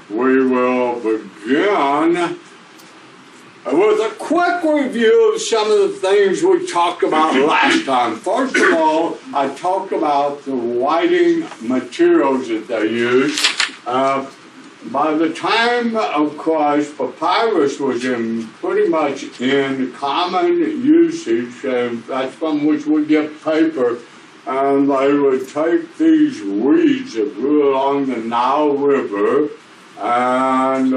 we will begin with a quick review of some of the things we talked about last time. First of all, I talked about the writing materials that they use. By the time of Christ, papyrus was pretty much in common usage, and that's from which we get paper. And they would take these reeds that grew along the Nile River and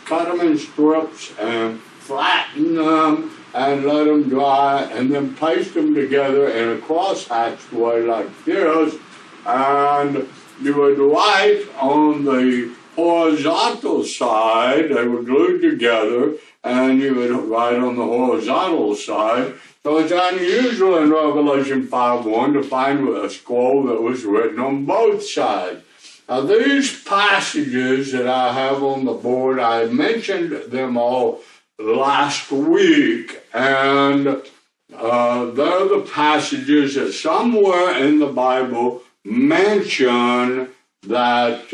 cut them in strips and flatten them and let them dry, and then paste them together in a cross-hatched way like this. And you would write on the horizontal side, they were glued together, and you would write on the horizontal side. So it's unusual in Revelation 5:1 to find a scroll that was written on both sides. Now these passages that I have on the board, I mentioned them all last week, and they're the passages that somewhere in the Bible mention that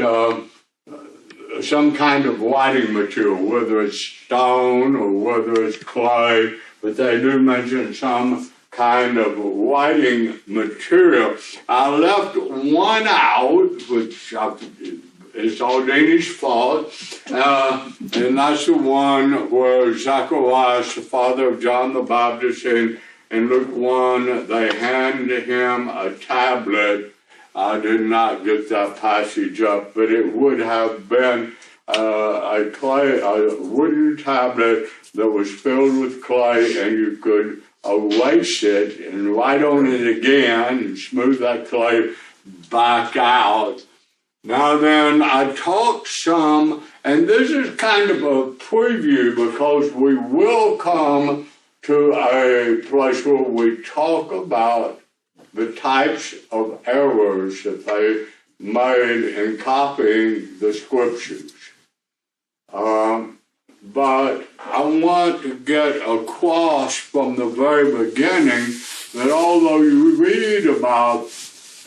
some kind of writing material, whether it's stone or whether it's clay, but they do mention some kind of writing material. I left one out, which is all Danish fault, and that's the one where Zacharias, the father of John the Baptist, in Luke 1, they hand him a tablet. I did not get that passage up, but it would have been a wooden tablet that was filled with clay, and you could erase it and write on it again and smooth that clay back out. Now then, I talked some, and this is kind of a preview because we will come to a place where we talk about the types of errors that they made in copying the scriptures. But I want to get across from the very beginning that although you read about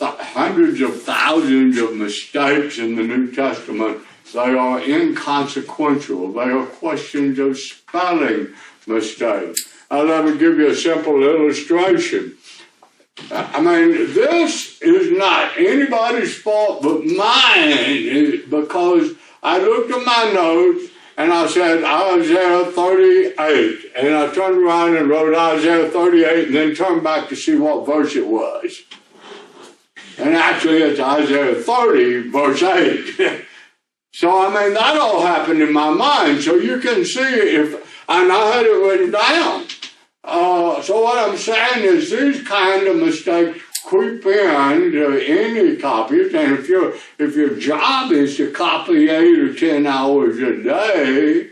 hundreds of thousands of mistakes in the New Testament, they are inconsequential. They are questions of spelling mistakes. Let me give you a simple illustration. I mean, this is not anybody's fault but mine, because I looked at my notes and I said Isaiah 38, and I turned around and wrote Isaiah 38 and then turned back to see what verse it was. And actually it's Isaiah 30, verse 8. So, I mean, that all happened in my mind. So you can see and I had it written down. So what I'm saying is these kind of mistakes creep into any copies, and if your job is to copy 8 or 10 hours a day,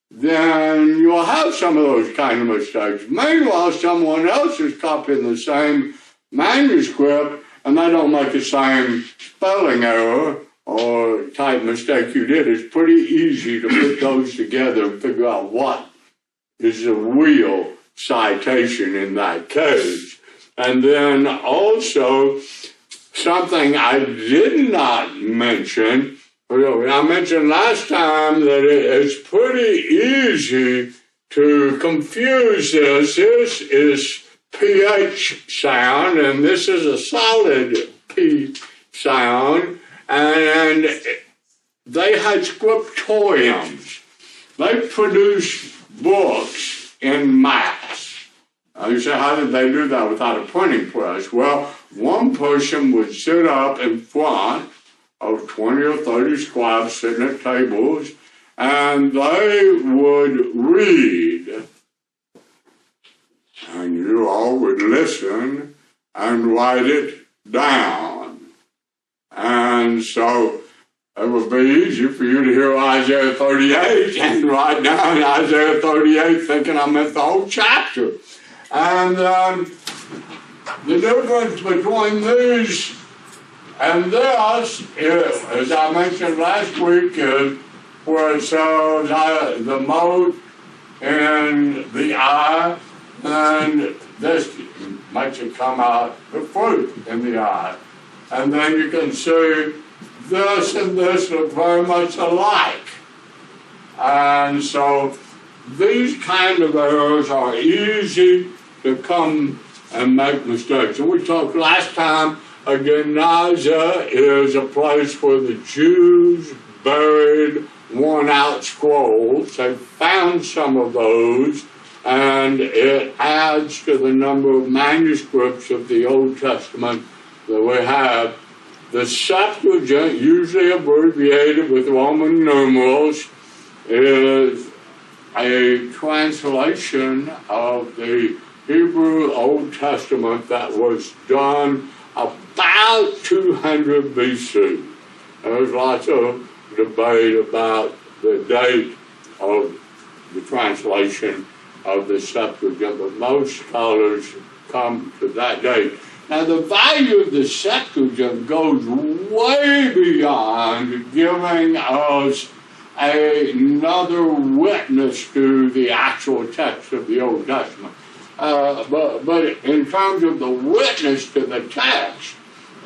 then you'll have some of those kind of mistakes. Meanwhile, someone else is copying the same manuscript, and they don't make the same spelling error or type mistake you did. It's pretty easy to put those together and figure out what is the real citation in that case. And then also something I did not mention, I mentioned last time that it's pretty easy to confuse this. This is PH sound, and this is a solid P sound, and they had scriptoriums. They produced books in mass. You say, how did they do that without a printing press? Well, one person would sit up in front of 20 or 30 scribes sitting at tables, and they would read. And you all would listen and write it down. And so it would be easy for you to hear Isaiah 38 and write down Isaiah 38 thinking I meant the whole chapter. And the difference between these and this, as I mentioned last week, is where it says the mote in the eye, and this makes it come out the fruit in the eye. And then you can see this and this look very much alike. And so these kind of errors are easy to come and make mistakes. And we talked last time, again, Gaza is a place where the Jews buried worn-out scrolls. They found some of those, and it adds to the number of manuscripts of the Old Testament that we have. The Septuagint, usually abbreviated with Roman numerals, is a translation of the Hebrew Old Testament that was done about 200 BC. There's lots of debate about the date of the translation of the Septuagint, but most scholars come to that date. Now, the value of the Septuagint goes way beyond giving us another witness to the actual text of the Old Testament. But in terms of the witness to the text,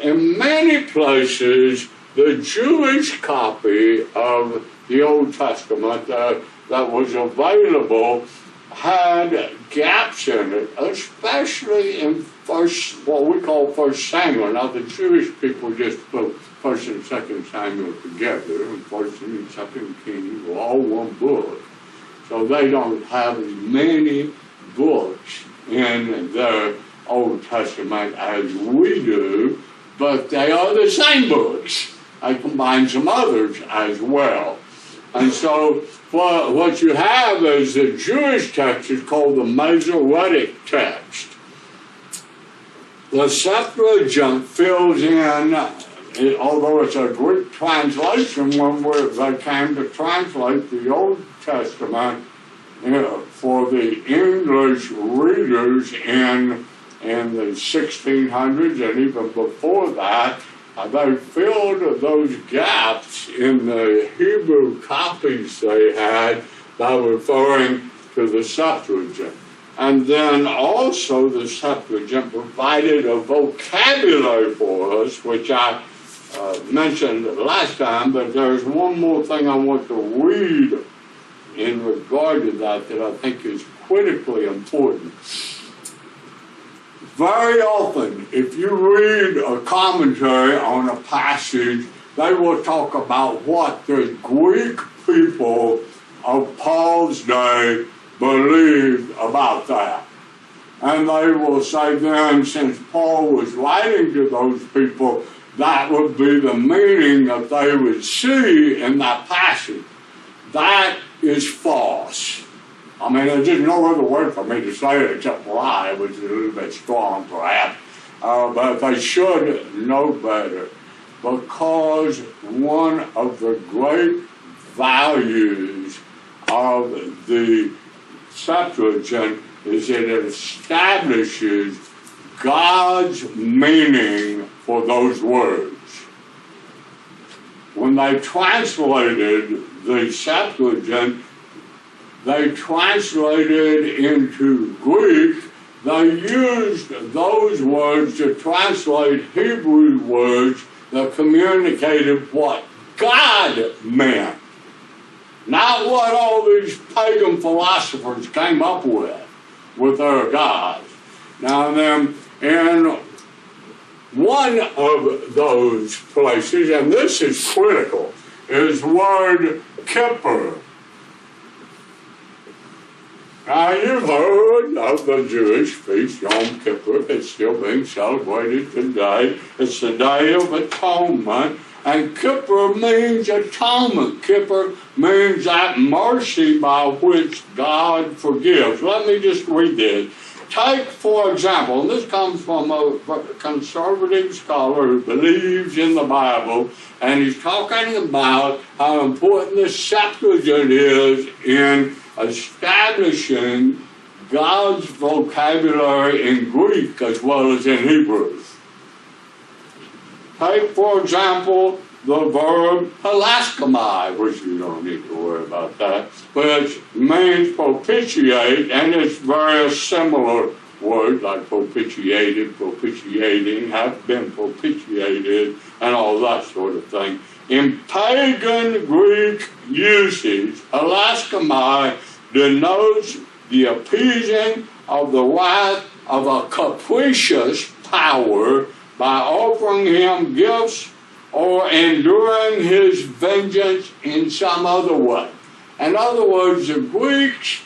in many places, the Jewish copy of the Old Testament that was available had gaps in it, especially in what we call First Samuel. Now, the Jewish people just put First and Second Samuel together, and First and Second Kings were all one book. So they don't have as many books in their Old Testament as we do, but they are the same books. I combine some others as well. And so what you have is the Jewish text is called the Masoretic text. The Septuagint fills in, although it's a Greek translation, when they came to translate the Old Testament for the English readers in the 1600s and even before that, they filled those gaps in the Hebrew copies they had by referring to the Septuagint. And then also the Septuagint provided a vocabulary for us, which I mentioned last time, but there's one more thing I want to read in regard to that I think is critically important. Very often, if you read a commentary on a passage, they will talk about what the Greek people of Paul's day believed about that. And they will say then, since Paul was writing to those people, that would be the meaning that they would see in that passage. That is false. I mean, there's just no other word for me to say it except lie, which is a little bit strong perhaps. But they should know better, because one of the great values of the Septuagint is that it establishes God's meaning for those words. When they translated the Septuagint, they translated into Greek, they used those words to translate Hebrew words that communicated what God meant. Not what all these pagan philosophers came up with their gods. Now then, in one of those places, and this is critical, is the word Kippur. Now, you've heard of the Jewish feast, Yom Kippur. It's still being celebrated today. It's the Day of Atonement. And Kippur means atonement. Kippur means that mercy by which God forgives. Let me just read this. Take, for example, and this comes from a conservative scholar who believes in the Bible, and he's talking about how important the Septuagint is in establishing God's vocabulary in Greek as well as in Hebrew. Take, for example, the verb hilaskomai, which you don't need to worry about that, which means propitiate, and it's very similar words like propitiated, propitiating, have been propitiated, and all that sort of thing. In pagan Greek usage, hilaskomai denotes the appeasing of the wrath of a capricious power by offering him gifts or enduring his vengeance in some other way. In other words, the Greeks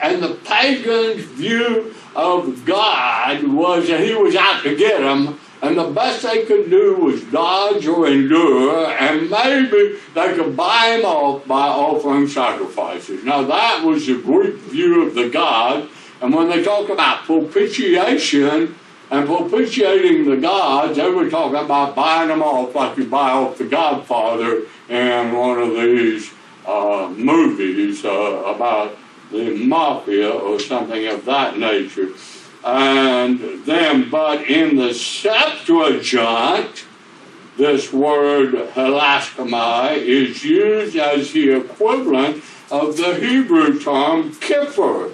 and the pagans' view of God was that he was out to get them, and the best they could do was dodge or endure, and maybe they could buy him off by offering sacrifices. Now that was the Greek view of the God, and when they talk about propitiation and propitiating the gods, they were talking about buying them off like you buy off the Godfather in one of these movies about the mafia or something of that nature. And then, but in the Septuagint, this word hilaskomai is used as the equivalent of the Hebrew term kippur.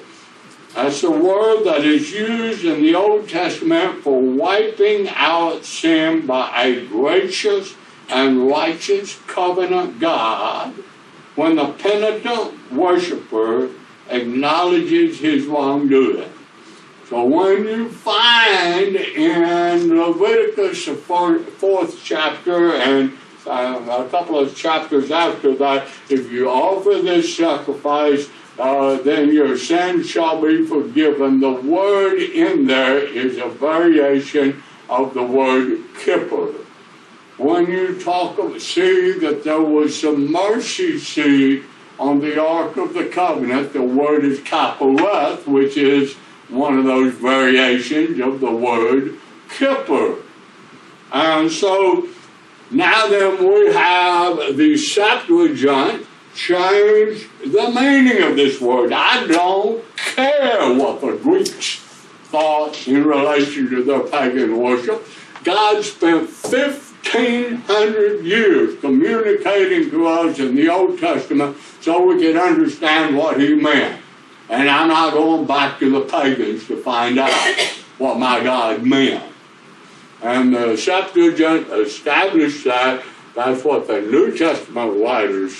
That's a word that is used in the Old Testament for wiping out sin by a gracious and righteous covenant God when the penitent worshiper acknowledges his wrongdoing. So when you find in Leviticus, the fourth chapter, and a couple of chapters after that, if you offer this sacrifice, then your sin shall be forgiven. The word in there is a variation of the word kippur. When you see that there was some mercy seat on the Ark of the Covenant, the word is kaporeth, which is one of those variations of the word kippur. And so now then we have the Septuagint change the meaning of this word. I don't care what the Greeks thought in relation to their pagan worship. God spent 1,500 years communicating to us in the Old Testament so we could understand what he meant. And I'm not going back to the pagans to find out what my God meant. And the Septuagint established that. That's what the New Testament writers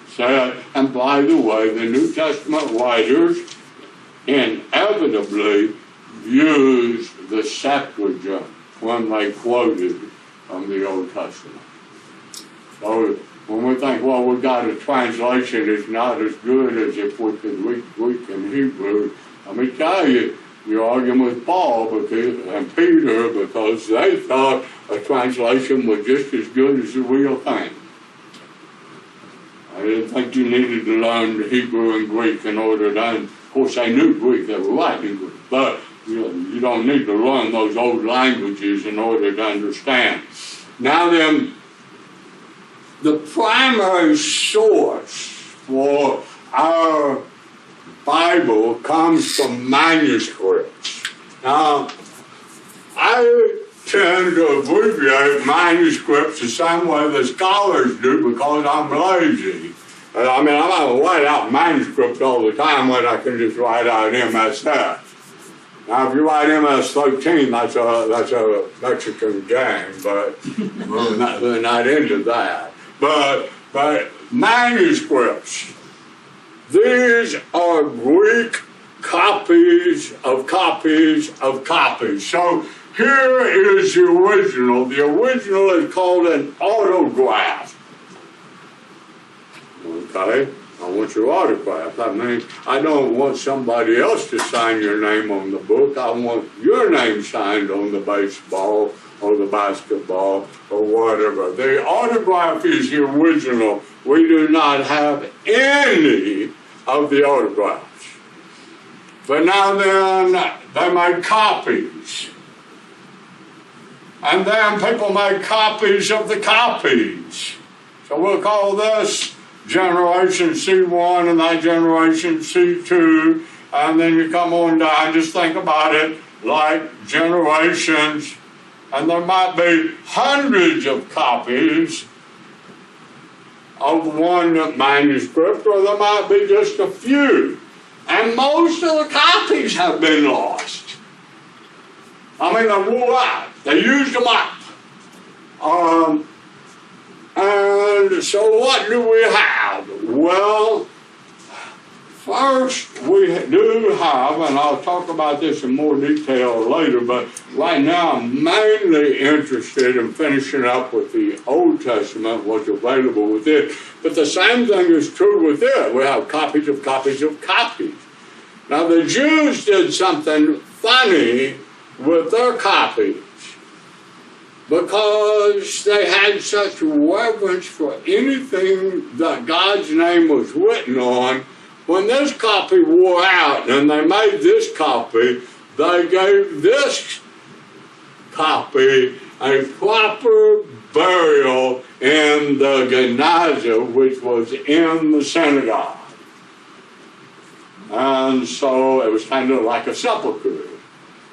said. And by the way, the New Testament writers inevitably used the Septuagint when they quoted from the Old Testament. So when we think, well, we got a translation that's not as good as if we could read Greek and Hebrew, let me tell you, you're arguing with Paul and Peter because they thought a translation was just as good as the real thing. I didn't think you needed to learn Hebrew and Greek in order to, of course they knew Greek, they were writing Greek, but you don't need to learn those old languages in order to understand. Now then, the primary source for our Bible comes from manuscripts. Now, I tend to abbreviate manuscripts the same way the scholars do because I'm lazy. I mean, I'm not going to write out manuscripts all the time when I can just write out MSF. Now, if you write MS-13, that's a Mexican gang, but we're not into that. But manuscripts, these are Greek copies of copies of copies. So here is the original. The original is called an autograph. Okay? I want your autograph. I mean, I don't want somebody else to sign your name on the book. I want your name signed on the baseball or the basketball or whatever. The autograph is the original. We do not have any of the autographs. But now then, they make copies. And then people make copies of the copies. So we'll call this generation C1 and that generation C2. And then you come on down, just think about it like generations. And there might be hundreds of copies of one manuscript, or there might be just a few. And most of the copies have been lost. I mean, they wore out. They used them up. And so what do we have? Well, first we do have, and I'll talk about this in more detail later, but right now I'm mainly interested in finishing up with the Old Testament, what's available with it. But the same thing is true with it. We have copies of copies of copies. Now the Jews did something funny with their copies, because they had such reverence for anything that God's name was written on. When this copy wore out and they made this copy, they gave this copy a proper burial in the Geniza, which was in the synagogue. And so it was kind of like a sepulchre.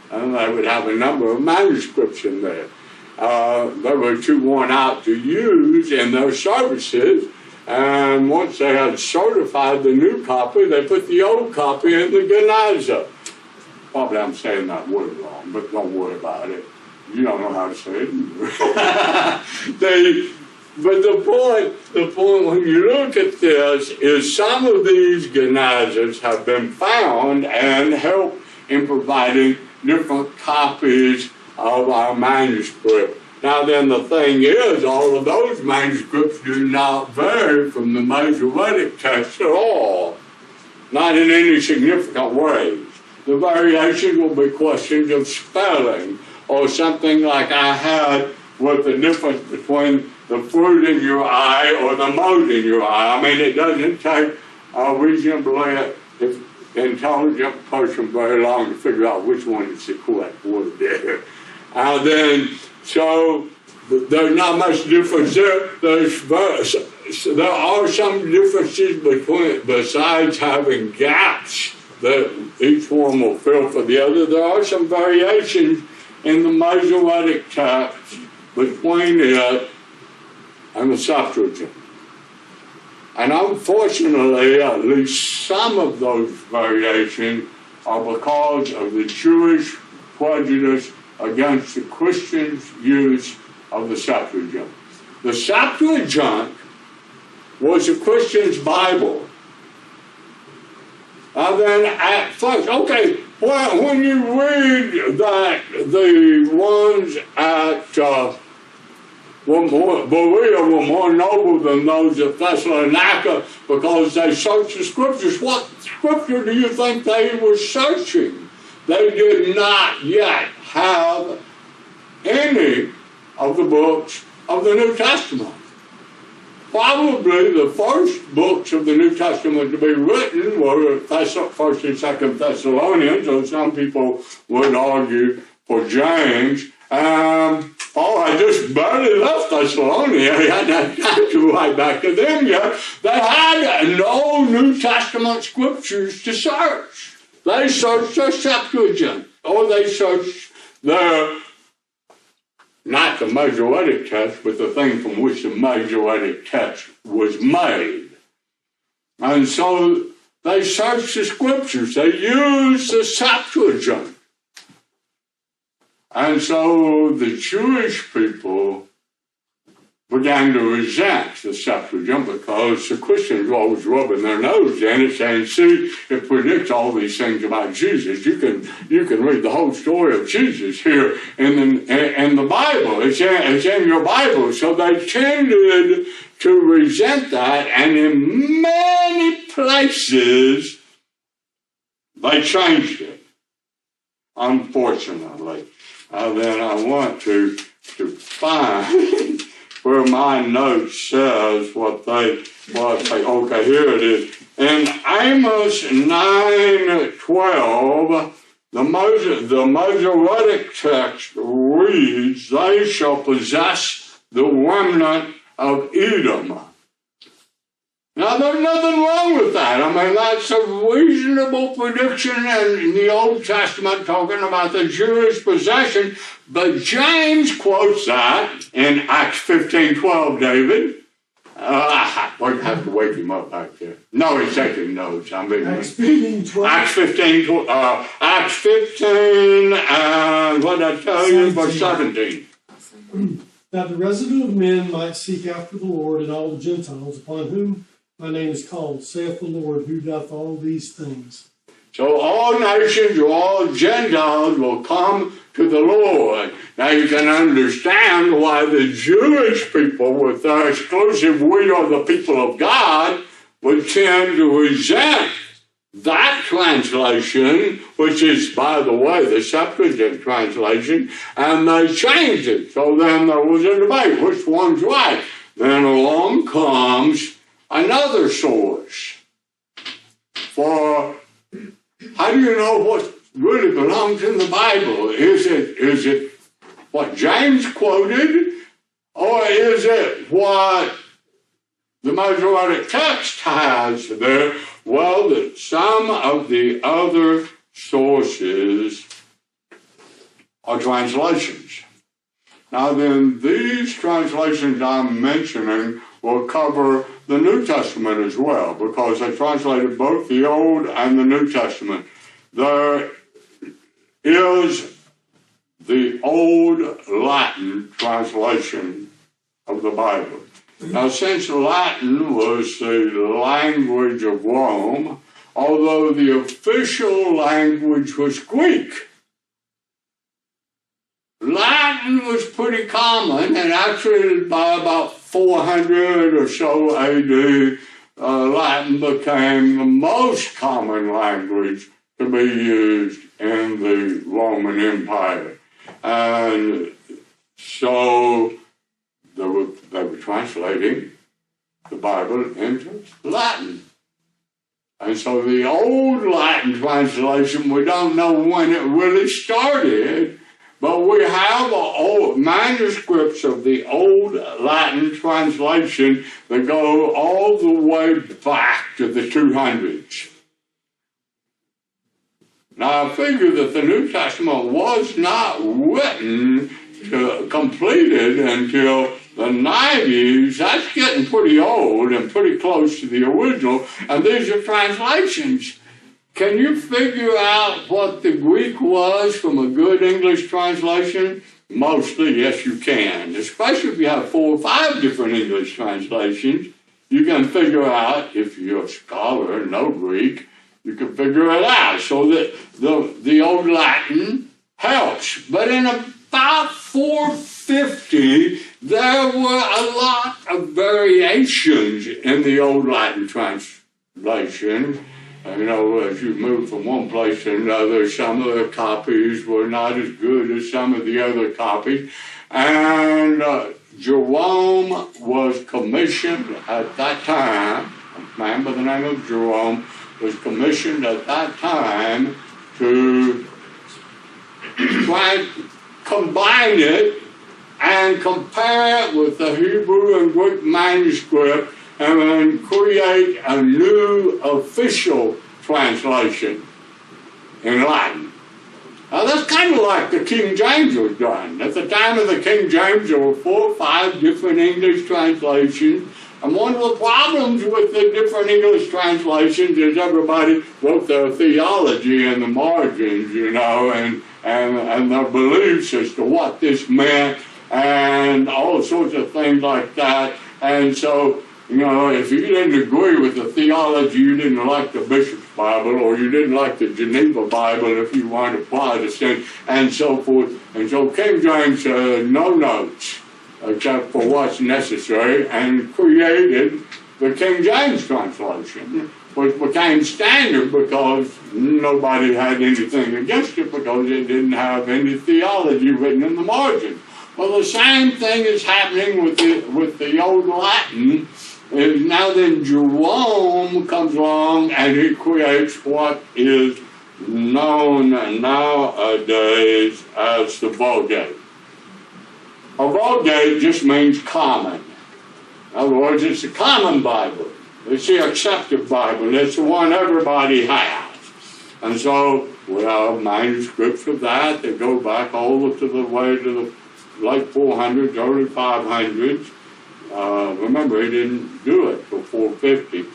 And they would have a number of manuscripts in there. They were too worn out to use in their services, and once they had certified the new copy, they put the old copy in the Geniza. Probably I'm saying that word wrong, but don't worry about it. You don't know how to say it. But the point when you look at this is some of these Genizas have been found and help in providing different copies of our manuscript. Now then, the thing is, all of those manuscripts do not vary from the Masoretic text at all, not in any significant ways. The variations will be questions of spelling, or something like I had with the difference between the fruit in your eye or the mote in your eye. I mean, it doesn't take a reasonably intelligent person very long to figure out which one is the correct word there. And then, so there's not much difference there. There are some differences besides having gaps that each one will fill for the other. There are some variations in the Masoretic text between it and the Septuagint. And unfortunately, at least some of those variations are because of the Jewish prejudice against the Christians' use of the Septuagint. The Septuagint was a Christian's Bible. And then at first, okay, when you read that the ones at Berea were more noble than those at Thessalonica because they searched the Scriptures, what Scripture do you think they were searching? They did not yet have any of the books of the New Testament. Probably the first books of the New Testament to be written were 1st and 2nd Thessalonians, or some people would argue for James. Paul had just barely left Thessalonica. He hadn't had time to write back to them yet. They had no New Testament scriptures to search. They searched their Septuagint, or they searched their, not the Masoretic text, but the thing from which the Masoretic text was made. And so they searched the scriptures. They used the Septuagint. And so the Jewish people began to resent the Septuagint because the Christians were always rubbing their nose in it, saying, see, it predicts all these things about Jesus. You can read the whole story of Jesus here in the Bible. It's in your Bible. So they tended to resent that, and in many places they changed it, unfortunately. Then I want to find where my note says what they, okay, here it is. In Amos 9:12, the Masoretic text reads, they shall possess the remnant of Edom. Now, there's nothing wrong with that. I mean, that's a reasonable prediction in the Old Testament talking about the Jewish possession. But James quotes that in Acts 15:12, David. We'd have to wake him up back there. No, he's taking notes. Acts 15, 12. Acts 15, and what did I tell you? Verse 17. That the residue of men might seek after the Lord and all the Gentiles upon whom my name is called, saith the Lord, who doth all these things. So all nations or all Gentiles will come to the Lord. Now you can understand why the Jewish people, with their exclusive "we are the people of God," would tend to resent that translation, which is, by the way, the Septuagint translation, and they changed it. So then there was a debate, which one's right? Then along comes another source. For how do you know what really belongs in the Bible? Is it what James quoted, or is it what the Masoretic text has there? Well, that some of the other sources are translations. Now then, these translations I'm mentioning will cover the New Testament as well, because they translated both the Old and the New Testament. There is the Old Latin translation of the Bible. Now, since Latin was the language of Rome, although the official language was Greek, Latin was pretty common, and actually by about 400 or so AD, Latin became the most common language to be used in the Roman Empire. And so they were translating the Bible into Latin. And so the Old Latin translation, we don't know when it really started, but we have old manuscripts of the Old Latin translation that go all the way back to the 200s. Now, I figure that the New Testament was not written, completed until the 90s. That's getting pretty old and pretty close to the original, and these are translations. Can you figure out what the Greek was from a good English translation? Mostly, yes, you can. Especially if you have 4 or 5 different English translations, you can figure out, if you're a scholar and know Greek, you can figure it out. So that the Old Latin helps. But in about 450, there were a lot of variations in the Old Latin translation. You know, as you move from one place to another, some of the copies were not as good as some of the other copies. And Jerome was commissioned at that time, a man by the name of Jerome, was commissioned at that time to try and combine it and compare it with the Hebrew and Greek manuscript and then create a new official translation in Latin. Now that's kind of like the King James was done. At the time of the King James, there were 4 or 5 different English translations. And one of the problems with the different English translations is everybody wrote their theology in the margins, you know, and their beliefs as to what this meant and all sorts of things like that. And so, you know, if you didn't agree with the theology, you didn't like the Bishop's Bible, or you didn't like the Geneva Bible if you weren't a Protestant, and so forth. And so King James said no notes, except for what's necessary, and created the King James translation, which became standard because nobody had anything against it because it didn't have any theology written in the margin. Well, the same thing is happening with the Old Latin. And now then Jerome comes along and he creates what is known nowadays as the Vulgate. A Vulgate just means common. In other words, it's a common Bible. It's the accepted Bible. It's the one everybody has. And so we have manuscripts of that that go back all to the way to the late 400s, early 500s. Remember, he didn't do it till 450.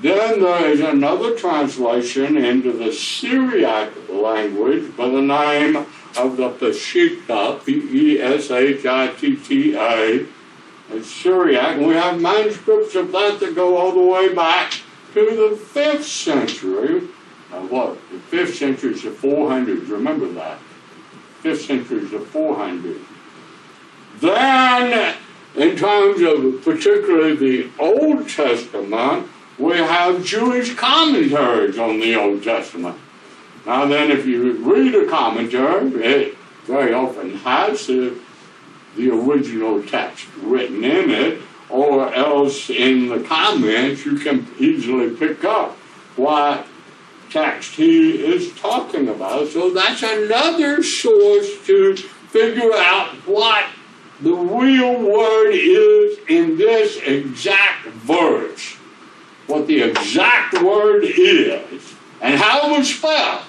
Then there is another translation into the Syriac language by the name of the Peshitta, Peshitta. It's Syriac. And we have manuscripts of that go all the way back to the 5th century. The 5th century is the 400s. Remember that. 5th century is the 400s. Then, in terms of particularly the Old Testament, we have Jewish commentaries on the Old Testament. Now then, if you read a commentary, it very often has the original text written in it, or else in the comments you can easily pick up what text he is talking about. So that's another source to figure out what the real word is in this exact verse. What the exact word is and how it was spelled.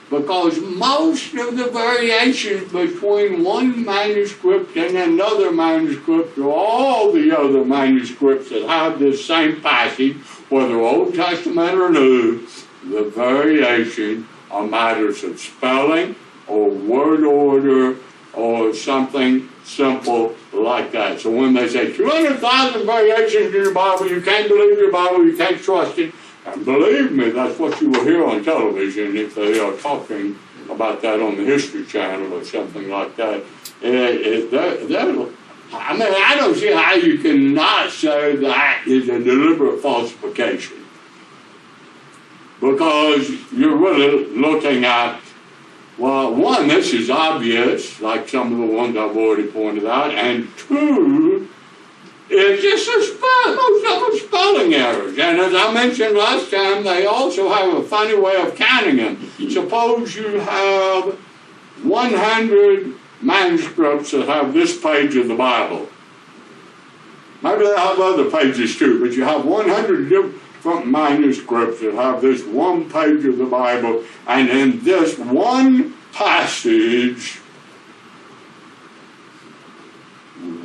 Because most of the variations between one manuscript and another manuscript, or all the other manuscripts that have this same passage, whether Old Testament or New, the variation are matters of spelling or word order or something simple like that. So when they say 200,000 variations in your Bible, you can't believe your Bible, you can't trust it. And believe me, that's what you will hear on television if they are talking about that on the History Channel or something like that. I don't see how you can not say that is a deliberate falsification. Because you're really looking at, well, one, this is obvious, like some of the ones I've already pointed out, and two, it's just most of them spelling errors. And as I mentioned last time, they also have a funny way of counting them. Suppose you have 100 manuscripts that have this page of the Bible. Maybe they have other pages too, but you have 100 different manuscripts that have this one page of the Bible, and in this one passage,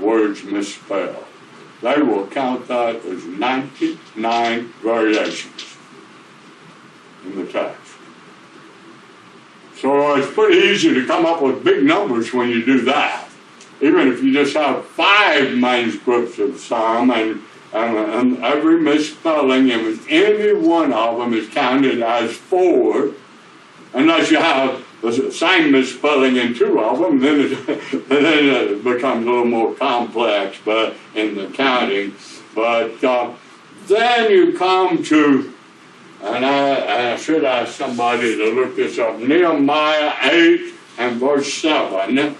words misspelled. They will count that as 99 variations in the text. So it's pretty easy to come up with big numbers when you do that. Even if you just have 5 manuscripts of some, and every misspelling in any one of them is counted as 4, unless you have the same misspelling in 2 of them, then it becomes a little more complex but in the counting. But then you come to, and I should ask somebody to look this up, Nehemiah 8 and verse 7.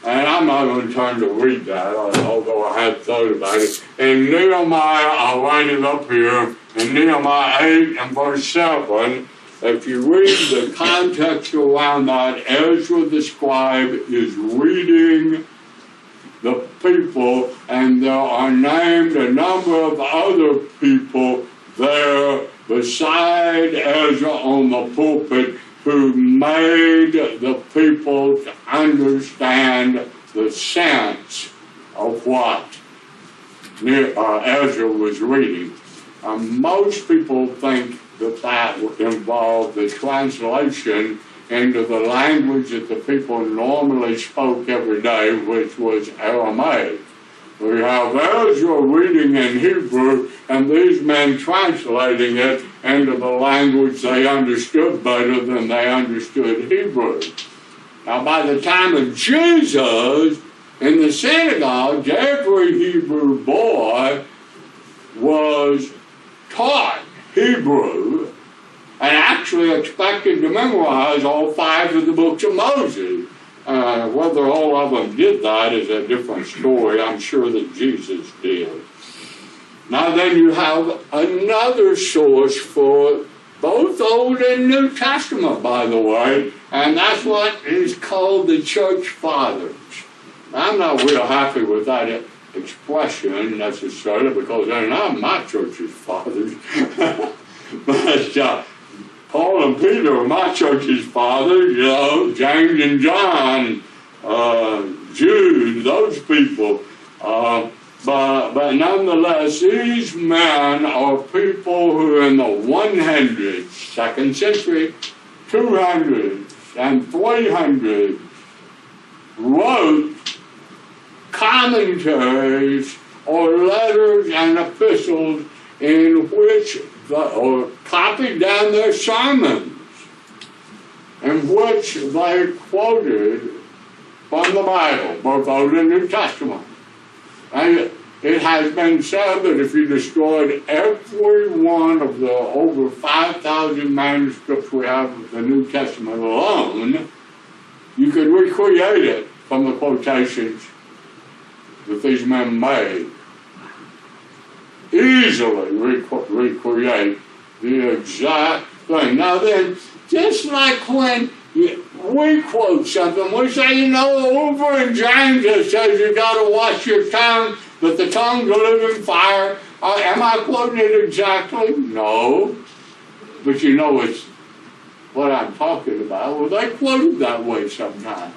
And I'm not going to turn to read that, although I had thought about it. In Nehemiah, I'll write it up here, in Nehemiah 8 and verse 7, if you read the context around that, Ezra the scribe is reading the people, and there are named a number of other people there beside Ezra on the pulpit who made the people to understand the sense of what Ezra was reading. Most people think that involved the translation into the language that the people normally spoke every day, which was Aramaic. We have Ezra reading in Hebrew, and these men translating it into the language they understood better than they understood Hebrew. Now, by the time of Jesus, in the synagogue, every Hebrew boy was taught Hebrew and actually expected to memorize all 5 of the books of Moses. Whether all of them did that is a different story. I'm sure that Jesus did. Now then you have another source for both Old and New Testament, by the way, and that's what is called the Church Fathers. Now, I'm not real happy with that expression necessarily, because they're not my church's fathers. But Paul and Peter are my church's fathers, James and John, Jude, those people. But but nonetheless, these men are people who in the 100s, second century, 200s, and 300s wrote commentaries or letters and epistles in which or copied down their sermons, in which they quoted from the Bible, both Old and New Testament. And it has been said that if you destroyed every one of the over 5,000 manuscripts we have of the New Testament alone, you could recreate it from the quotations that these men made. Easily recreate the exact thing. Now then, just like when we quote something, we say, over in James it says you got to wash your tongue, that the tongue's a living fire. Am I quoting it exactly? No. But it's what I'm talking about. Well, they quote it that way sometimes.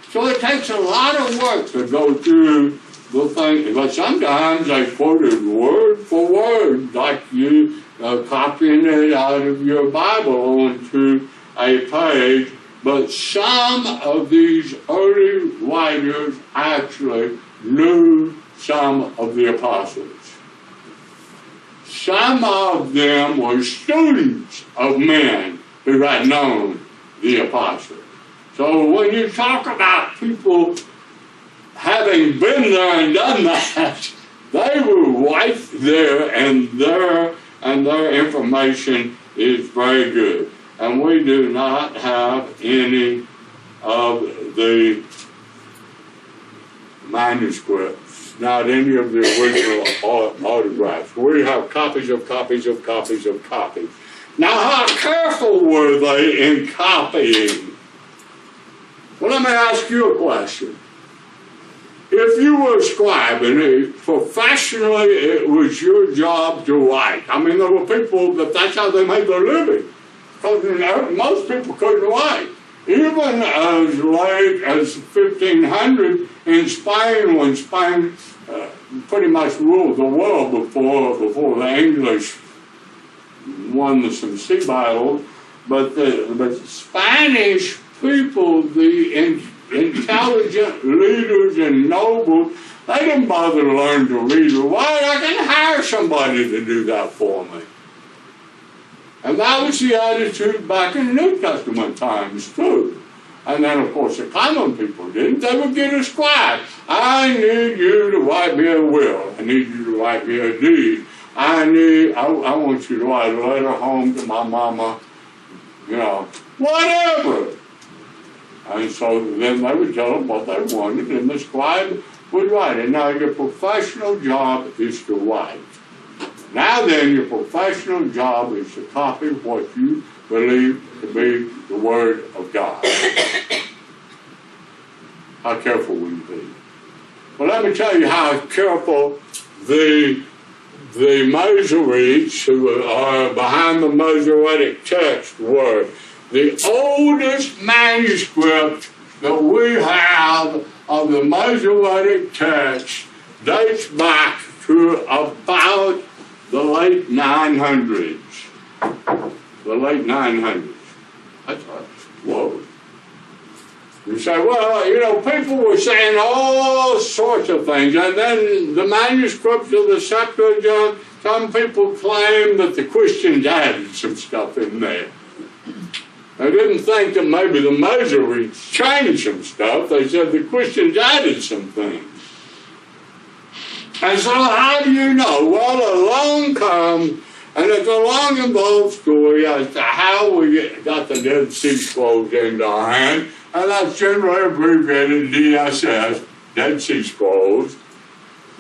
So it takes a lot of work to go through the thing, but sometimes they quote it word for word, like you copying it out of your Bible onto a page. But some of these early writers actually knew some of the apostles. Some of them were students of men who had known the apostles. So when you talk about people having been there and done that, they were right there, and their information is very good. And we do not have any of the manuscripts, not any of the original autographs. We have copies of copies of copies of copies. Now, how careful were they in copying? Well, let me ask you a question. If you were a scribe and professionally it was your job to write, there were people that's how they made their living. Because most people couldn't write. Even as late as 1500 in Spain, when Spain pretty much ruled the world before the English won some sea battles, but the Spanish people, the intelligent leaders and nobles, they didn't bother to learn to read or write. I can hire somebody to do that for me. And that was the attitude back in New Testament times too. And then of course the common people didn't. They would get a scribe. I need you to write me a will. I need you to write me a deed. I want you to write a letter home to my mama, whatever. And so then they would tell them what they wanted, and the scribe would write it. Now, your professional job is to write. Now then, your professional job is to copy what you believe to be the Word of God. How careful will you be? Well, let me tell you how careful the Masoretes, who are behind the Masoretic text, were. The oldest manuscript that we have of the Masoretic text dates back to about the late 900s. The late 900s. I thought, whoa. You say, well, people were saying all sorts of things, and then the manuscripts of the Septuagint, some people claim that the Christians added some stuff in there. They didn't think that maybe the Masoretes changed some stuff. They said the Christians added some things. And so how do you know? Well, along comes, and it's a long involved story as to how we got the Dead Sea Scrolls into our hand, and that's generally abbreviated DSS, Dead Sea Scrolls.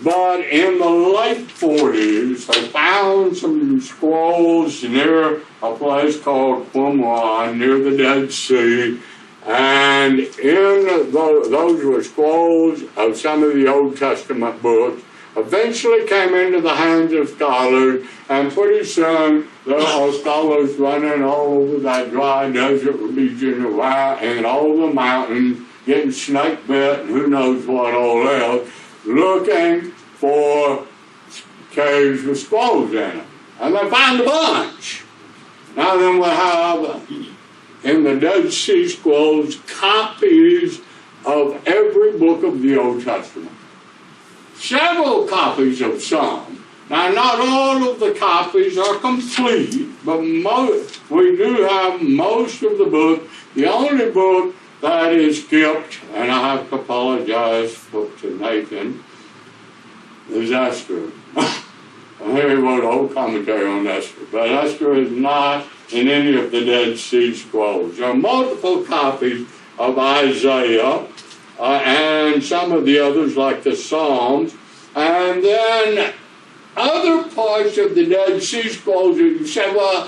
But in the late 40s, they found some scrolls near a place called Qumran, near the Dead Sea, and in those were scrolls of some of the Old Testament books. Eventually came into the hands of scholars, and pretty soon there are scholars running all over that dry desert region and all the mountains, getting snake bit and who knows what all else, looking for caves with scrolls in them. And they found a bunch. Now then we have in the Dead Sea Scrolls copies of every book of the Old Testament. Several copies of some. Now not all of the copies are complete, but we do have most of the book. The only book that is skipped, and I have to apologize to Nathan, is Esther. He wrote a whole commentary on Esther, but Esther is not in any of the Dead Sea Scrolls. There are multiple copies of Isaiah and some of the others like the Psalms, and then other parts of the Dead Sea Scrolls. You say, well,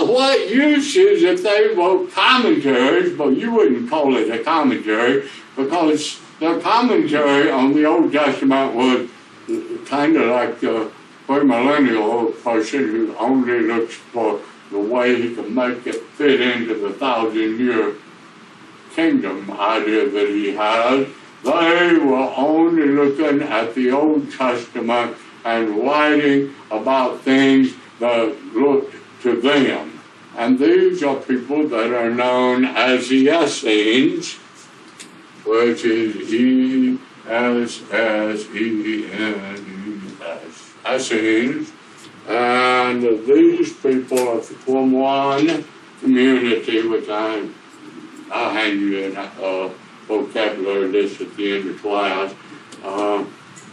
what use is if they wrote commentaries, but you wouldn't call it a commentary, because the commentary on the Old Testament was kind of like the millennial person who only looks for the way he can make it fit into the 1,000-year kingdom idea that he has. They were only looking at the Old Testament and writing about things that looked to them. And these are people that are known as the Essenes, which is E-S-S-E-N-E-S, Essenes. And these people are from one community, which I'll hand you a vocabulary list at the end of class.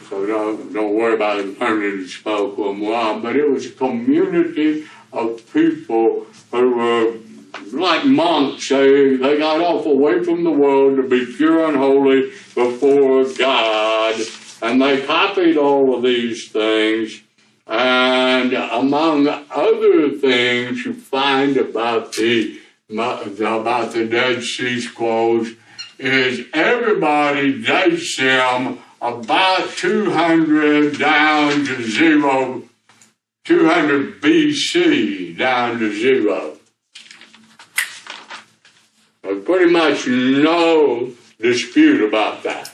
So don't worry about learning to spell Qumran, but it was a community of people who were like monks. They got off away from the world to be pure and holy before God, and they copied all of these things. And among other things you find about the Dead Sea Scrolls is everybody dates them about 200 down to 0, 200 BC down to 0. There's pretty much no dispute about that.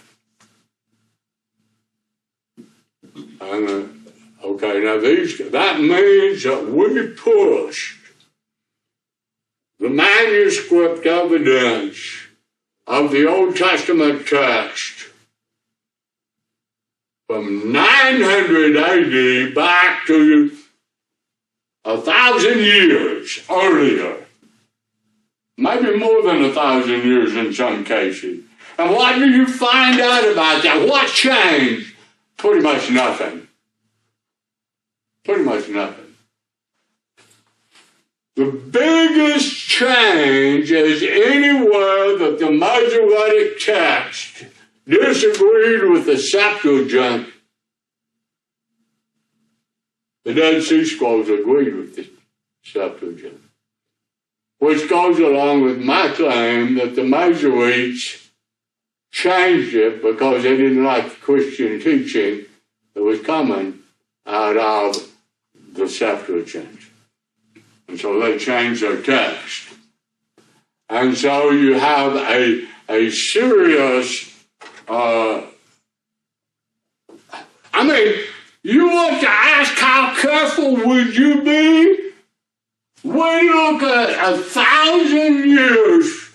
Okay, now that means that we pushed the manuscript evidence of the Old Testament text from 900 AD back to 1,000 years earlier. Maybe more than 1,000 years in some cases. And what do you find out about that? What changed? Pretty much nothing. Pretty much nothing. The biggest change is anywhere that the Masoretic text disagreed with the Septuagint. The Dead Sea Scrolls agreed with the Septuagint, which goes along with my claim that the Masoretes changed it because they didn't like the Christian teaching that was coming out of the Septuagint. And so they changed their text. And so you have a serious, you want to ask how careful would you be? We look at 1,000 years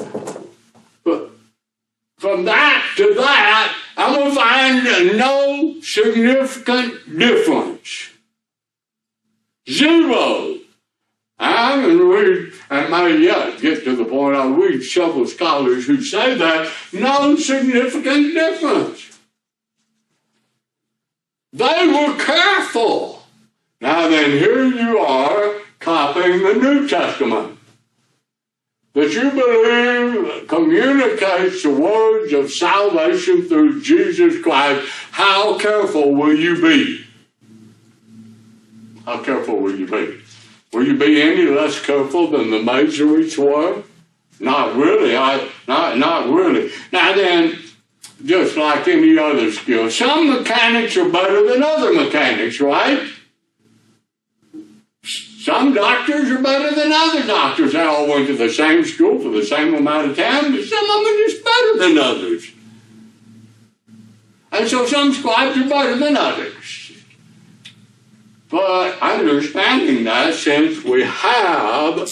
from that to that, and we find no significant difference. Zero. And may yet get to the point I read several scholars who say that no significant difference. They were careful. Now then, here you are copying the New Testament that you believe communicates the words of salvation through Jesus Christ. How careful will you be? How careful will you be? Will you be any less careful than the Masoretes were? Not really. Not really. Now then, just like any other skill, some mechanics are better than other mechanics, right? Some doctors are better than other doctors. They all went to the same school for the same amount of time, but some of them are just better than others. And so some scribes are better than others. But understanding that, since we have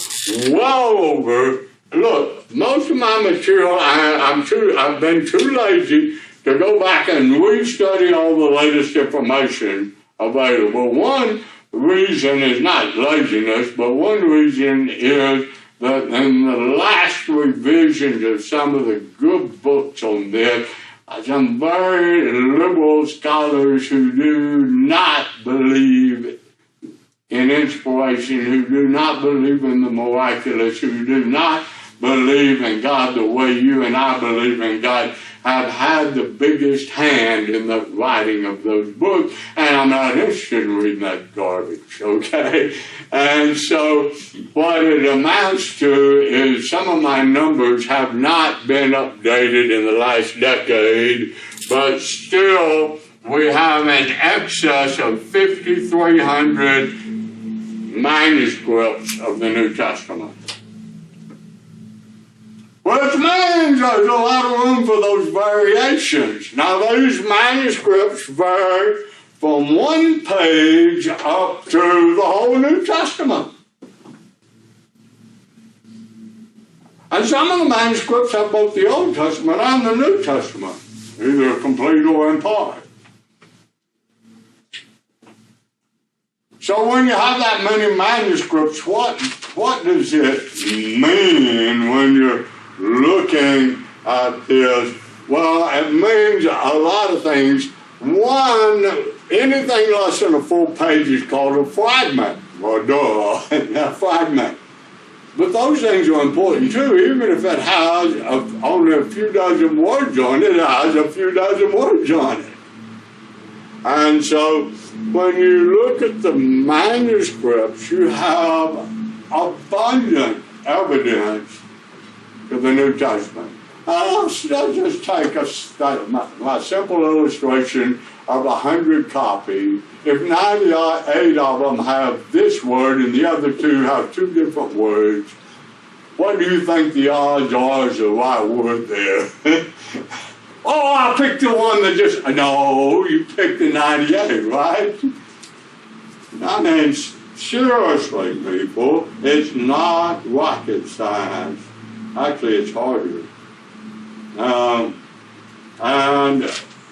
well over, look, most of my material, I've been too lazy to go back and restudy all the latest information available. One reason is not laziness, but one reason is that in the last revisions of some of the good books on this, some very liberal scholars who do not believe in inspiration, who do not believe in the miraculous, who do not believe in God the way you and I believe in God, have had the biggest hand in the writing of those books, and I'm not interested in reading that garbage, okay? And so what it amounts to is some of my numbers have not been updated in the last decade, but still we have an excess of 5,300 manuscripts of the New Testament. Which means there's a lot of room for those variations. Now, these manuscripts vary from one page up to the whole New Testament. And some of the manuscripts have both the Old Testament and the New Testament, either complete or in part. So when you have that many manuscripts, what does it mean when you're looking at this? Well, it means a lot of things. One, anything less than a full page is called a fragment. Well, a fragment. But those things are important too. Even if it has only a few dozen words on it, it has a few dozen words on it. And so when you look at the manuscripts, you have abundant evidence to the New Testament. I'll just take my simple illustration of 100 copies. If 98 of them have this word and the other two have two different words, what do you think the odds are is the right word there? Oh, I picked the one that just... No, you picked the 98, right? I mean, seriously, people, it's not rocket science. Actually, it's harder. And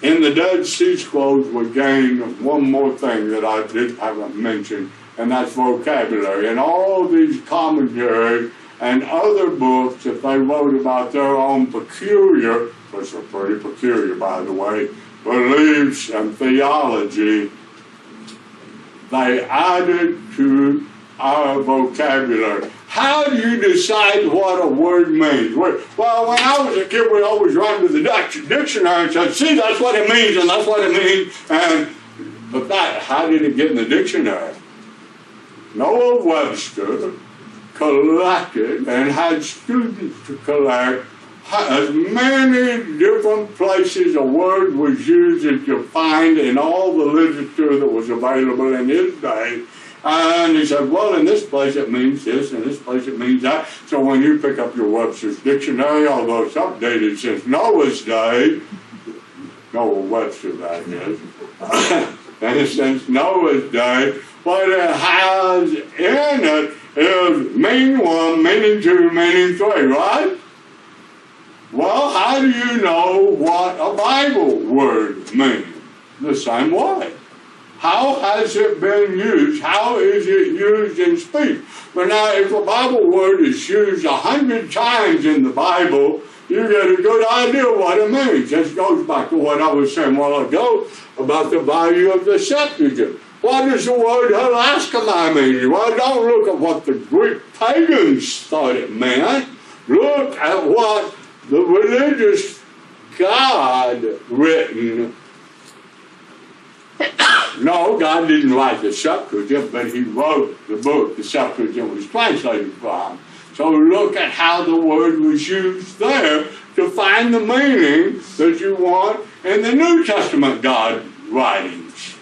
in the Dead Sea Scrolls, we gained one more thing that I haven't mentioned, and that's vocabulary. And all these commentaries and other books that they wrote about their own peculiar, which are pretty peculiar, by the way, beliefs and theology, they added to our vocabulary. How do you decide what a word means? Well, when I was a kid, we always ran to the dictionary and said, see, that's what it means, and that's what it means. But how did it get in the dictionary? Noah Webster collected and had students to collect as many different places a word was used as you find in all the literature that was available in his day. And he said, well, in this place it means this, in this place it means that. So when you pick up your Webster's dictionary, although it's updated since Noah's day, Noah Webster, that is, and since Noah's day, what it has in it is meaning one, meaning two, meaning three, right? Well, how do you know what a Bible word means? The same way. How has it been used? How is it used in speech? But now, if a Bible word is used 100 times in the Bible, you get a good idea what it means. This goes back to what I was saying a while ago about the value of the Septuagint. What does the word hilaskomai mean? Well, don't look at what the Greek pagans thought it meant. Look at what the religious God written. No, God didn't write the Septuagint, but he wrote the book the Septuagint was translated from. So look at how the word was used there to find the meaning that you want in the New Testament God writings.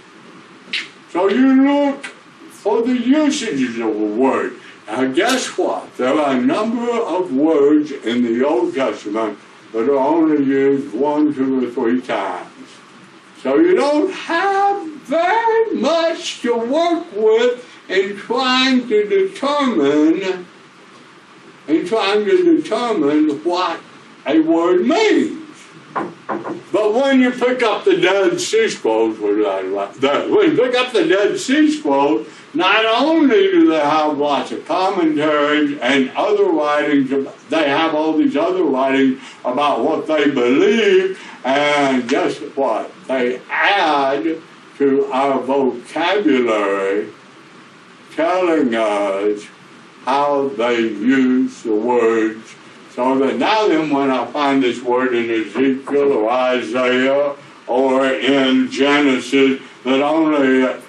So you look for the usages of a word. Now guess what? There are a number of words in the Old Testament that are only used 1, 2, or 3 times. So you don't have very much to work with in trying to determine what a word means. But when you pick up the Dead Sea Scrolls, when you pick up the Dead Sea Scrolls, not only do they have lots of commentaries and other writings, they have all these other writings about what they believe, and guess what? They add to our vocabulary, telling us how they use the words. So that now then when I find this word in Ezekiel or Isaiah or in Genesis that only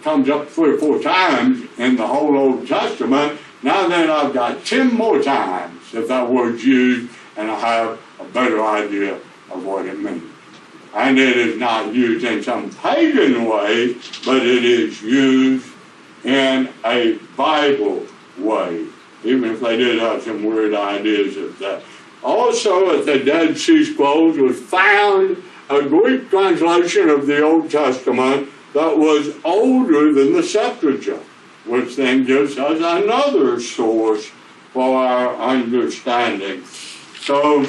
comes up 3 or 4 times in the whole Old Testament, now then I've got 10 more times that that word's used, and I have a better idea of what it means. And it is not used in some pagan way, but it is used in a Bible way, even if they did have some weird ideas of that. Also at the Dead Sea Scrolls was found a Greek translation of the Old Testament that was older than the Septuagint, which then gives us another source for our understanding. So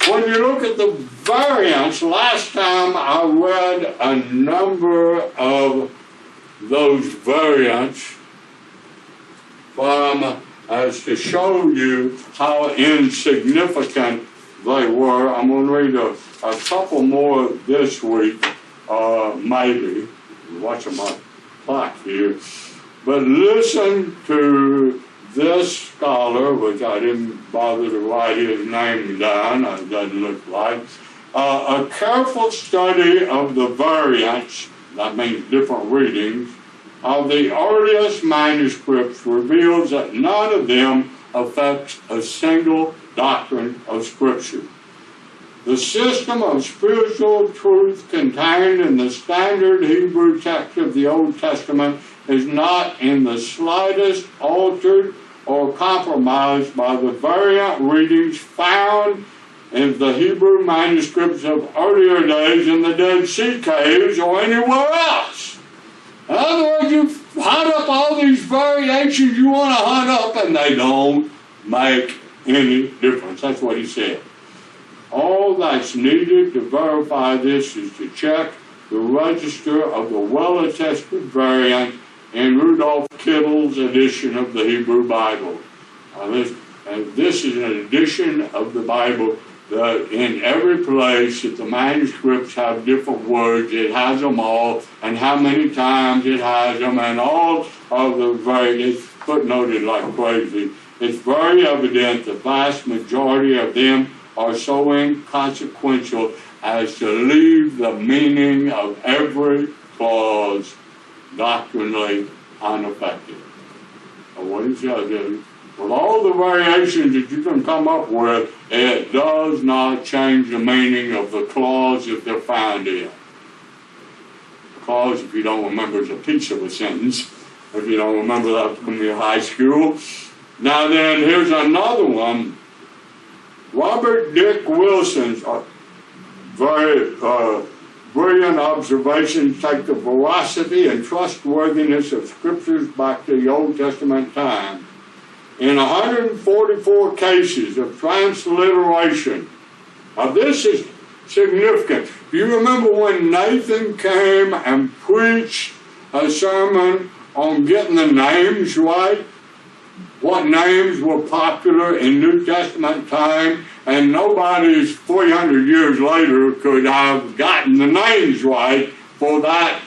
when you look at the variants, last time I read a number of those variants as to show you how insignificant they were. I'm going to read a couple more this week, maybe. Watching my clock here. But listen to this scholar, which I didn't bother to write his name down, it doesn't look like. A careful study of the variants, that means different readings, of the earliest manuscripts reveals that none of them affects a single doctrine of Scripture. The system of spiritual truth contained in the standard Hebrew text of the Old Testament is not in the slightest altered or compromised by the variant readings found in the Hebrew manuscripts of earlier days in the Dead Sea caves or anywhere else. In other words, you hunt up all these variations you want to hunt up, and they don't make any difference. That's what he said. All that's needed to verify this is to check the register of the well-attested variant in Rudolph Kittle's edition of the Hebrew Bible. This is an edition of the Bible that in every place that the manuscripts have different words, it has them all, and how many times it has them, and all of the variants footnoted like crazy. It's very evident the vast majority of them are so inconsequential as to leave the meaning of every clause doctrinally unaffected. And what he says is, with all the variations that you can come up with, it does not change the meaning of the clause that they're found in. The clause, if you don't remember, is a piece of a sentence. If you don't remember that from your high school. Now then, here's another one. Robert Dick Wilson's very brilliant observations take the veracity and trustworthiness of scriptures back to the Old Testament time. In 144 cases of transliteration, this is significant. Do you remember when Nathan came and preached a sermon on getting the names right? What names were popular in New Testament time, and nobody 300 years later could have gotten the names right for that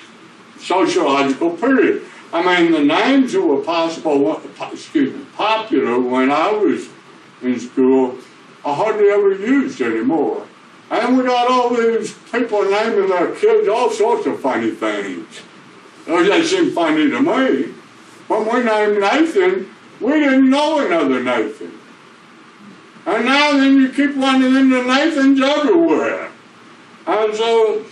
sociological period. I mean, the names that were popular when I was in school are hardly ever used anymore. And we got all these people naming their kids all sorts of funny things. They seem funny to me. When we named Nathan, we didn't know another Nathan. And now then you keep running into Nathans everywhere. And so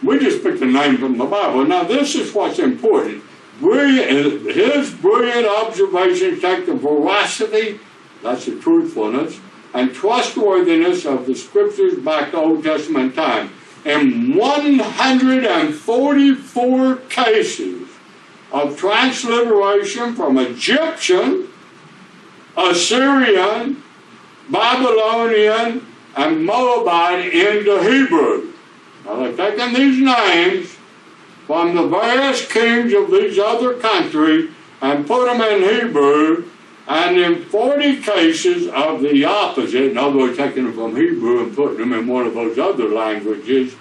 we just picked a name from the Bible. Now this is what's important. His brilliant observations take the veracity, that's the truthfulness, and trustworthiness of the scriptures back to Old Testament time. in 144 cases of transliteration from Egyptian, Assyrian, Babylonian, and Moabite into Hebrew. Now they've taken these names from the various kings of these other countries and put them in Hebrew, and in 40 cases of the opposite, in other words, taking them from Hebrew and putting them in one of those other languages,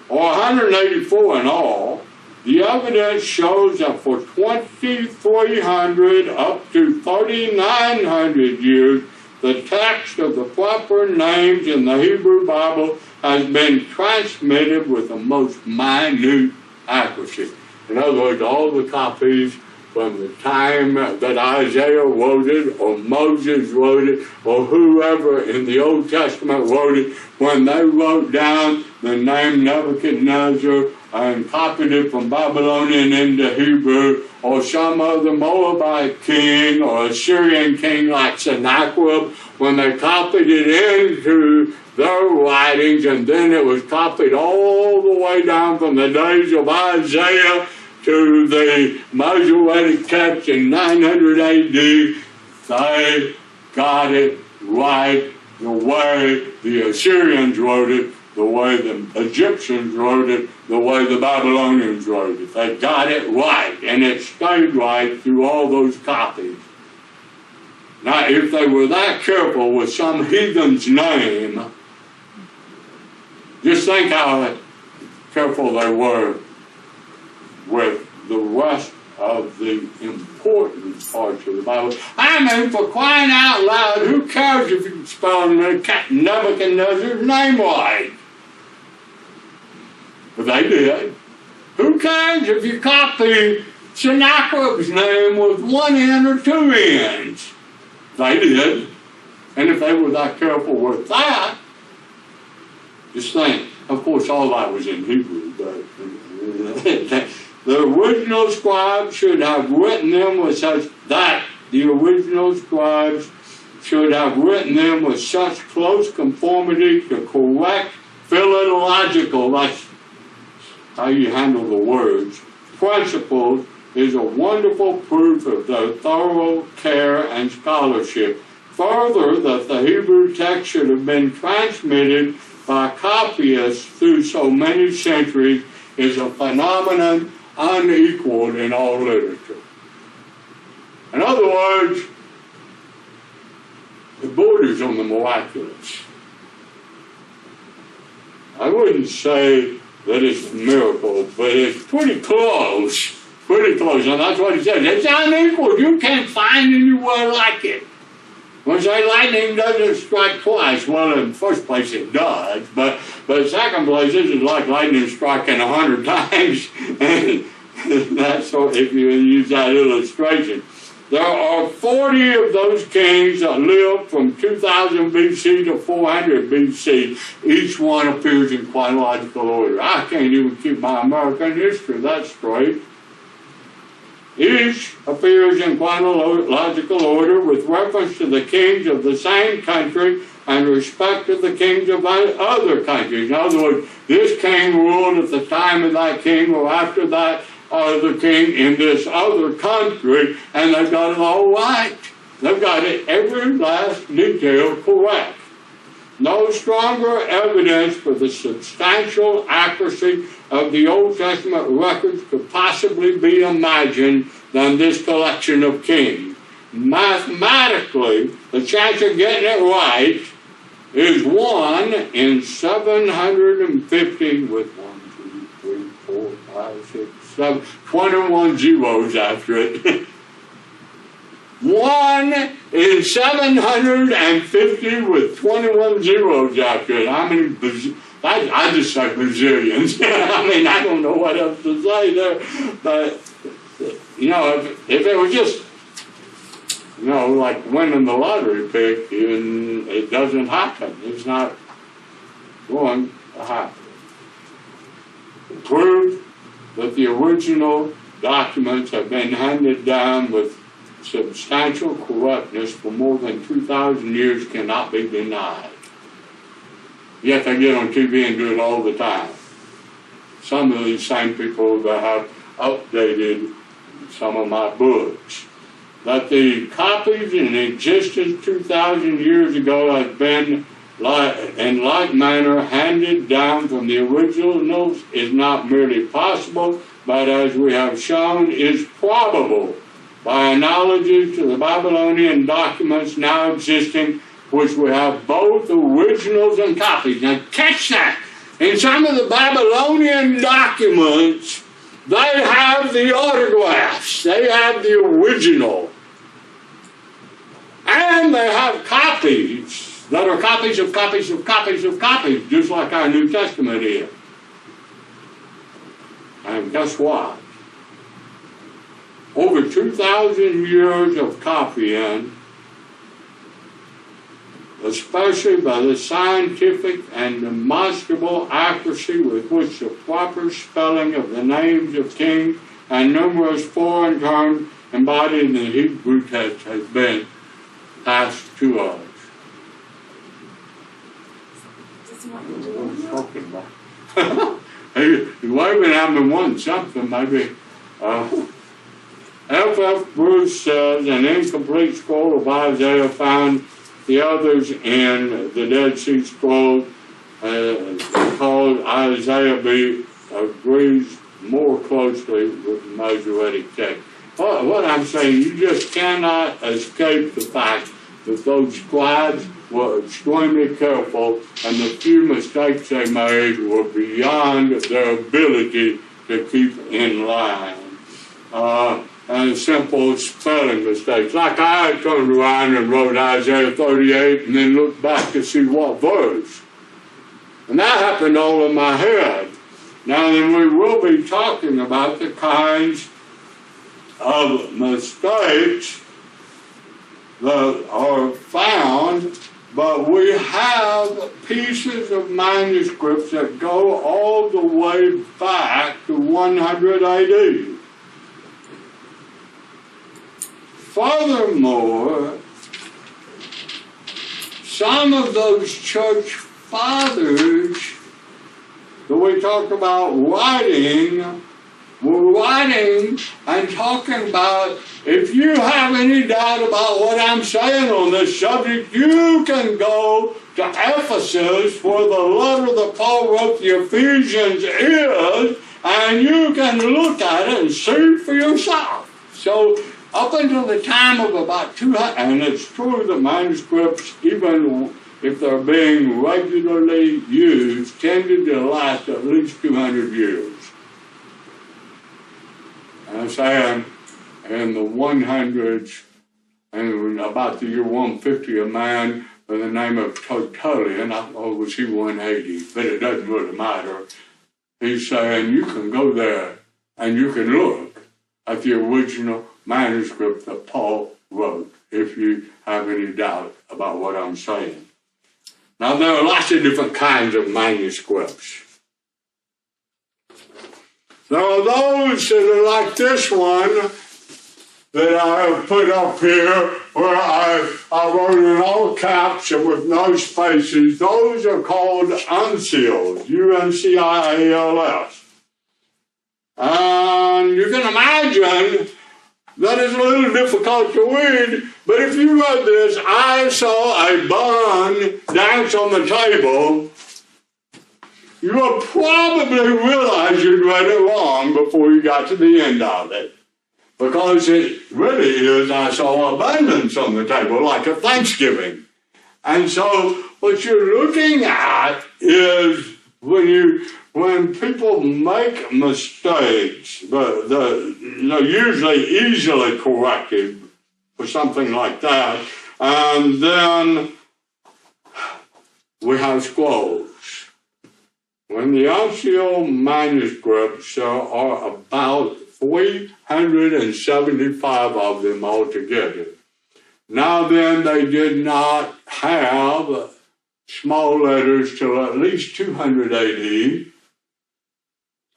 or 184 in all, the evidence shows that for 2,300 up to 3,900 years, the text of the proper names in the Hebrew Bible has been transmitted with the most minute accuracy. In other words, all the copies from the time that Isaiah wrote it, or Moses wrote it, or whoever in the Old Testament wrote it, when they wrote down the name Nebuchadnezzar and copied it from Babylonian into Hebrew, or some other Moabite king or Assyrian king like Sennacherib, when they copied it into their writings, and then it was copied all the way down from the days of Isaiah to the Masoretic text in 900 AD, they got it right the way the Assyrians wrote it, the way the Egyptians wrote it, the way the Babylonians wrote it. They got it right, and it stayed right through all those copies. Now, if they were that careful with some heathen's name, just think how careful they were with the rest of the important parts of the Bible. I mean, for crying out loud, who cares if you can spell Nebuchadnezzar's name right? But they did. Who cares if you copy Sennacherib's name with one N or two N's? They did. And if they were that careful with that, just think. Of course, all that was in Hebrew, but the original scribes should have written them with such close conformity to correct philological, that's how you handle the words, principles, is a wonderful proof of their thorough care and scholarship. Further, that the Hebrew text should have been transmitted by copyists through so many centuries is a phenomenon unequaled in all literature. In other words, it borders on the miraculous. I wouldn't say that it's a miracle, but it's pretty close. Pretty close, and that's what he says. It's unequaled. You can't find anywhere like it. When say lightning doesn't strike twice, well, in the first place it does, but second place, this is like lightning striking 100 times, and that's so if you use that illustration. There are 40 of those kings that lived from 2000 BC to 400 BC. Each one appears in chronological order. I can't even keep my American history that straight. Each appears in chronological order with reference to the kings of the same country and respect to the kings of other countries. In other words, this king ruled at the time of that king or after that other king in this other country, and they've got it all right. They've got it every last detail correct. No stronger evidence for the substantial accuracy of the Old Testament records could possibly be imagined than this collection of kings. Mathematically, the chance of getting it right is 1 in 750 with 1, 2, 3, 4, 5, 6, 7, 21 zeros after it. 1 in 750 with 21 zeros after it. How many? I just say bazillions. I mean, I don't know what else to say there. But, you know, if it was just, you know, like winning the lottery pick, even it doesn't happen. It's not going to happen. Proof that the original documents have been handed down with substantial correctness for more than 2,000 years cannot be denied. Yet they get on TV and do it all the time. Some of these same people that have updated some of my books. That the copies in existence 2,000 years ago have been in like manner handed down from the original notes is not merely possible, but as we have shown is probable by analogy to the Babylonian documents now existing, which we have both originals and copies. Now catch that! In some of the Babylonian documents, they have the autographs, they have the original, and they have copies that are copies of copies of copies of copies, just like our New Testament is. And guess what? Over 2,000 years of copying, especially by the scientific and demonstrable accuracy with which the proper spelling of the names of kings and numerous foreign terms embodied in the Hebrew text has been passed to us. What are you talking about? Hey, waving at me wanting something, maybe. F.F. Bruce says an incomplete scroll of Isaiah found the others in the Dead Sea Scroll called Isaiah B agrees more closely with the Masoretic text. What I'm saying, you just cannot escape the fact that those scribes were extremely careful, and the few mistakes they made were beyond their ability to keep in line. And simple spelling mistakes. Like I turned around and wrote Isaiah 38 and then looked back to see what verse. And that happened all in my head. Now then, we will be talking about the kinds of mistakes that are found, but we have pieces of manuscripts that go all the way back to 100 AD. Furthermore, some of those church fathers that we talk about writing were writing and talking about, if you have any doubt about what I'm saying on this subject, you can go to Ephesus, where the letter that Paul wrote the Ephesians is, and you can look at it and see for yourself. So, up until the time of about 200, and it's true that manuscripts, even if they're being regularly used, tended to last at least 200 years. And I'm saying in the 100s, and about the year 150, a man by the name of Tertullian, or was he 180, but it doesn't really matter. He's saying you can go there and you can look at the original manuscript that Paul wrote, if you have any doubt about what I'm saying. Now, there are lots of different kinds of manuscripts. There are those that are like this one that I have put up here, where I wrote in all caps and with no spaces. Those are called uncials, U-N-C-I-A-L-S. And you can imagine that is a little difficult to read, but if you read this, I saw a bun dance on the table, you will probably realize you'd read it wrong before you got to the end of it. Because it really is, I saw abundance on the table, like a Thanksgiving. And so what you're looking at is when people make mistakes, but they're usually easily corrected for something like that, and then we have scrolls. When the uncial manuscripts, there are about 375 of them altogether. Now then, they did not have small letters till at least 200 AD,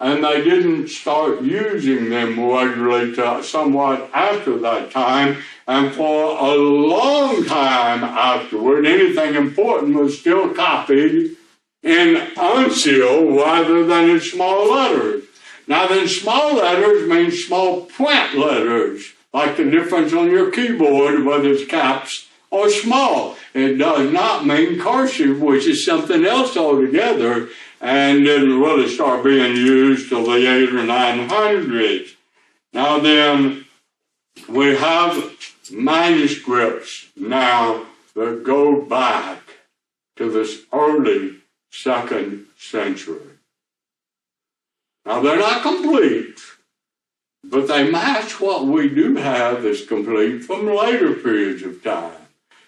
and they didn't start using them regularly till somewhat after that time, and for a long time afterward, anything important was still copied in unsealed rather than in small letters. Now then, small letters mean small print letters, like the difference on your keyboard, whether it's caps or small. It does not mean cursive, which is something else altogether, and didn't really start being used till the 800s or 900s. Now then, we have manuscripts now that go back to this early 2nd century. Now they're not complete, but they match what we do have that's complete from later periods of time.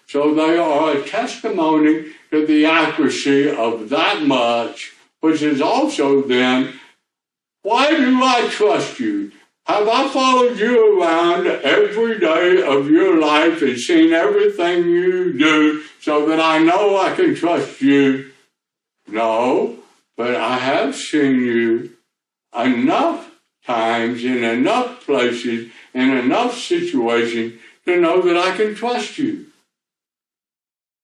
So they are a testimony to the accuracy of that much, which is also then, why do I trust you? Have I followed you around every day of your life and seen everything you do so that I know I can trust you? No, but I have seen you enough times, in enough places, in enough situations to know that I can trust you.